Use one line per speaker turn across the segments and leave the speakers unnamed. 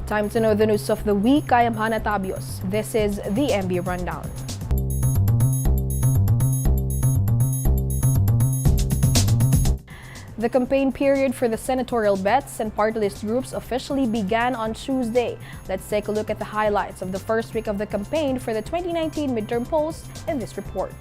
Time to know the news of the week. I am Hannah Tabios. This is the MB Rundown. The campaign period for the senatorial bets and party list groups officially began on Tuesday. Let's take a look at the highlights of the first week of the campaign for the 2019 midterm polls in this report.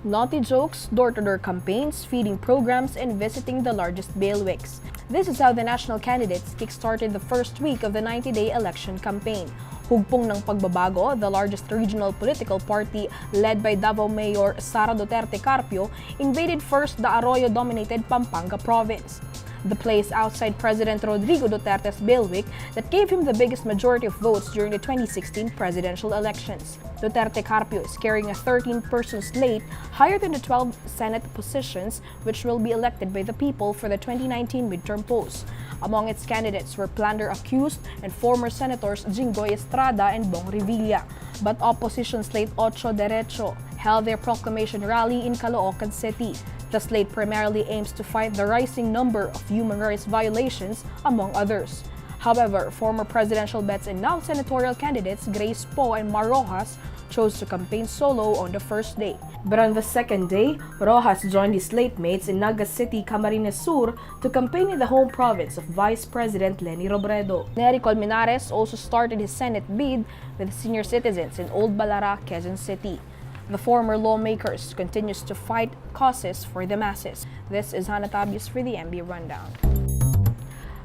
Naughty jokes, door-to-door campaigns, feeding programs, and visiting the largest bailiwicks. This is how the national candidates kickstarted the first week of the 90-day election campaign. Hugpong ng pagbabago, the largest regional political party led by Davao Mayor Sara Duterte Carpio invaded first the Arroyo-dominated Pampanga province. The place outside President Rodrigo Duterte's bailiwick that gave him the biggest majority of votes during the 2016 presidential elections. Duterte Carpio is carrying a 13-person slate higher than the 12 Senate positions which will be elected by the people for the 2019 midterm polls. Among its candidates were plunder-accused and former Senators Jinggoy Estrada and Bong Revilla. But opposition slate Ocho Derecho held their proclamation rally in Caloocan City. The slate primarily aims to fight the rising number of human rights violations, among others. However, former presidential bets and now senatorial candidates Grace Poe and Mar Rojas chose to campaign solo on the first day. But on the second day, Rojas joined his slate mates in Naga City, Camarines Sur to campaign in the home province of Vice President Leni Robredo. Nery Colmenares also started his Senate bid with senior citizens in Old Balara, Quezon City. The former lawmakers continues to fight causes for the masses. This is Hannah Tabios for the MB Rundown.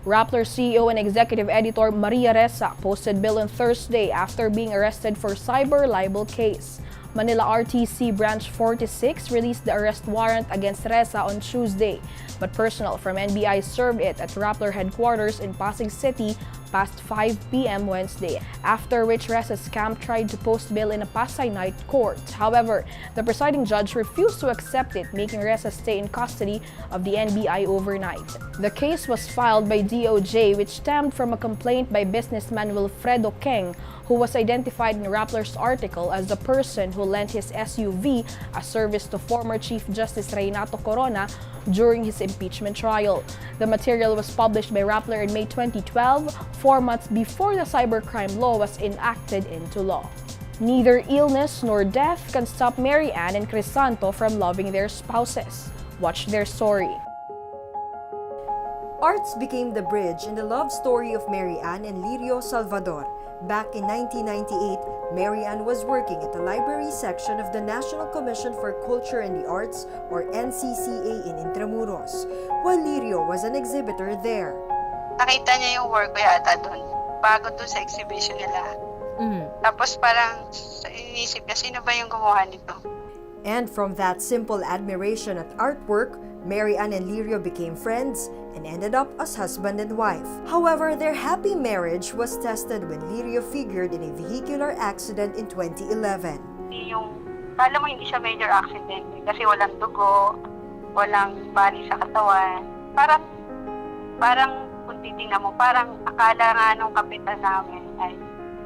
Rappler CEO and Executive Editor Maria Ressa posted bail on Thursday after being arrested for cyber libel case. Manila RTC Branch 46 released the arrest warrant against Ressa on Tuesday, but personnel from NBI served it at Rappler headquarters in Pasig City past 5 p.m. Wednesday, after which Ressa's camp tried to post bail in a Pasay night court. However, the presiding judge refused to accept it, making Ressa stay in custody of the NBI overnight. The case was filed by DOJ, which stemmed from a complaint by businessman Wilfredo Keng, who was identified in Rappler's article as the person who lent his SUV as service to former Chief Justice Renato Corona during his impeachment trial. The material was published by Rappler in May 2012, 4 months before the cybercrime law was enacted into law. Neither illness nor death can stop Marianne and Crisanta from loving their spouses. Watch their story.
Arts became the bridge in the love story of Marianne and Lirio Salvador. Back in 1998, Marianne was working at the library section of the National Commission for Culture and the Arts, or NCCA, in Intramuros, while Lirio was an exhibitor there.
Nakita niya yung work ko yata doon, bago doon sa exhibition nila. Tapos parang inisip niya, sino ba yung gumawa nito?
And from that simple admiration at artwork, Marianne and Lirio became friends and ended up as husband and wife. However, their happy marriage was tested when Lirio figured in a vehicular accident in 2011.
Kala mo hindi siya major accident kasi walang dugo, walang bali sa katawan. Parang kung titingnan mo, parang akala nga nung kapitan namin ay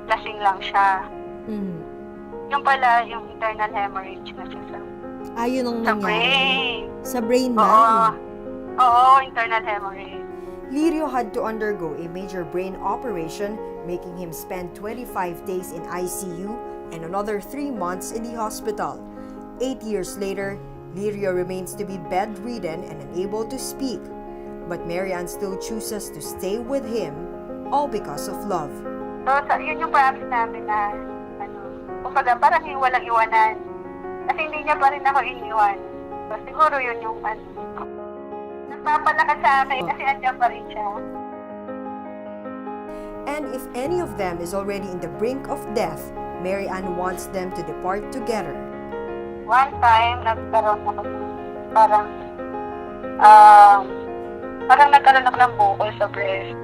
lasing lang siya. Yung pala, yung internal hemorrhage na siya
yun ang
sa
nangyari.
brain.
Sa brain na?
Oo, internal hemorrhage.
Lirio had to undergo a major brain operation, making him spend 25 days in ICU and another 3 months in the hospital. 8 years later, Lirio remains to be bedridden and unable to speak. But Marianne still chooses to stay with him, all because of love.
So, yun yung promise namin na, kumbaga, parang yung walang iwanan. Kasi hindi niya pa rin ako iniwan. So, siguro yun yung nagpapalakas sa akin kasi andyan pa rin siya.
And if any of them is already in the brink of death, Marianne wants them to depart together.
One time, nagkaroon ako parang nagkaroon ako ng bukol sa breast.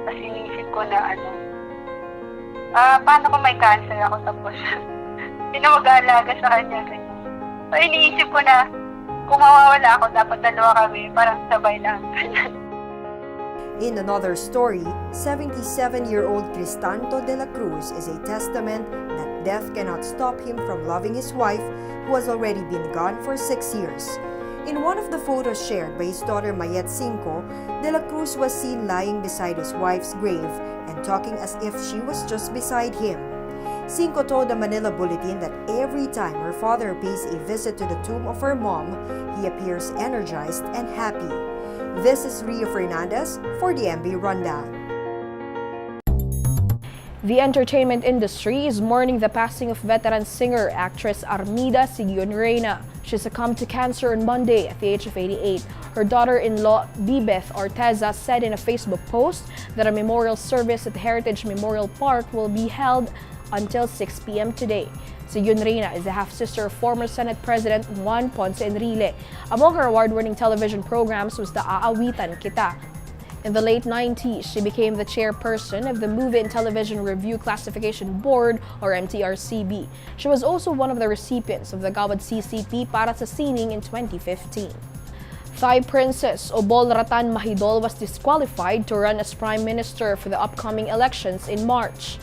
Kasi inisip ko na paano kung may cancer ako tapos sino mag-aalaga sa kanya? So, iniisip ko na kung mawawala ako, dapat dalawa kami, parang sabay lang.
In another story, 77-year-old Cristanto de la Cruz is a testament that death cannot stop him from loving his wife, who has already been gone for 6 years. In one of the photos shared by his daughter Mayet Cinco, De La Cruz was seen lying beside his wife's grave and talking as if she was just beside him. Cinco told the Manila Bulletin that every time her father pays a visit to the tomb of her mom, he appears energized and happy. This is Ria Fernandez for the MB Rundown.
The entertainment industry is mourning the passing of veteran singer-actress Armida Siguion-Reyna. She succumbed to cancer on Monday at the age of 88. Her daughter-in-law, Bibeth Orteza, said in a Facebook post that a memorial service at the Heritage Memorial Park will be held until 6 p.m. today. Siguion-Reyna is the half-sister of former Senate President Juan Ponce Enrile. Among her award-winning television programs was the Aawitan Kita. In the late 90s, she became the chairperson of the Movie and Television Review Classification Board, or MTRCB. She was also one of the recipients of the Gawad CCP para sa sining in 2015. Thai Princess Ubolratana Mahidol was disqualified to run as Prime Minister for the upcoming elections in March.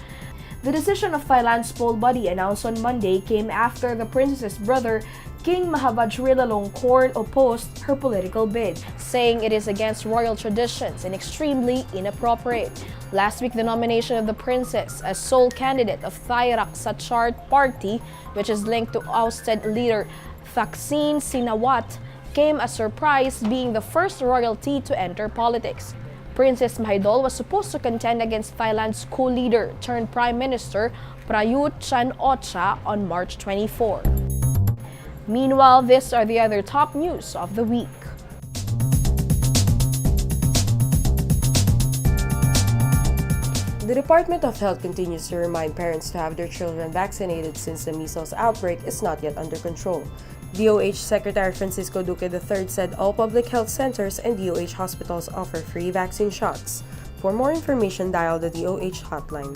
The decision of Thailand's poll body announced on Monday came after the princess's brother, King Mahavajiralongkorn, opposed her political bid, saying it is against royal traditions and extremely inappropriate. Last week, the nomination of the princess as sole candidate of Thai Raksa Chart Party, which is linked to ousted leader Thaksin Shinawatra, came as a surprise, being the first royalty to enter politics. Princess Mahidol was supposed to contend against Thailand's co-leader turned Prime Minister Prayut Chan-o-cha on March 24. Meanwhile, these are the other top news of the week.
The Department of Health continues to remind parents to have their children vaccinated since the measles outbreak is not yet under control. DOH Secretary Francisco Duque III said all public health centers and DOH hospitals offer free vaccine shots. For more information, dial the DOH hotline.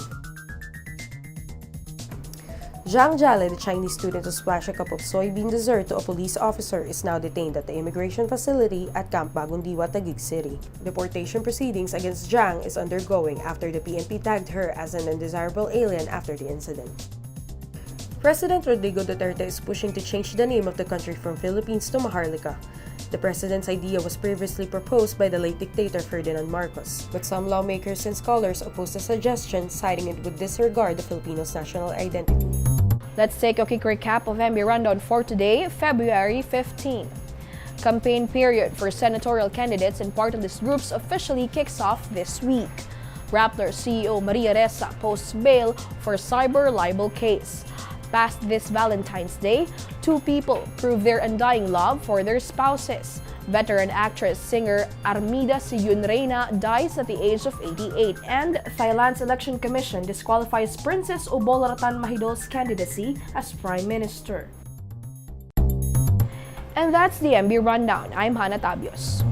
Zhang Jiale, the Chinese student who splashed a cup of soybean dessert to a police officer, is now detained at the immigration facility at Camp Bagong Diwa, Taguig City. Deportation proceedings against Zhang is undergoing after the PNP tagged her as an undesirable alien after the incident. President Rodrigo Duterte is pushing to change the name of the country from Philippines to Maharlika. The president's idea was previously proposed by the late dictator Ferdinand Marcos, but some lawmakers and scholars opposed the suggestion, citing it would disregard the Filipinos' national identity.
Let's take a quick recap of MB Rundown for today, February 15. Campaign period for senatorial candidates and party list groups officially kicks off this week. Rappler CEO Maria Ressa posts bail for cyber libel case. Past this Valentine's Day, 2 people prove their undying love for their spouses. Veteran actress singer Armida Siguion-Reyna dies at the age of 88, and Thailand's election commission disqualifies Princess Ubolratana Mahidol's candidacy as Prime Minister. And that's the MB Rundown. I'm Hannah Tabios.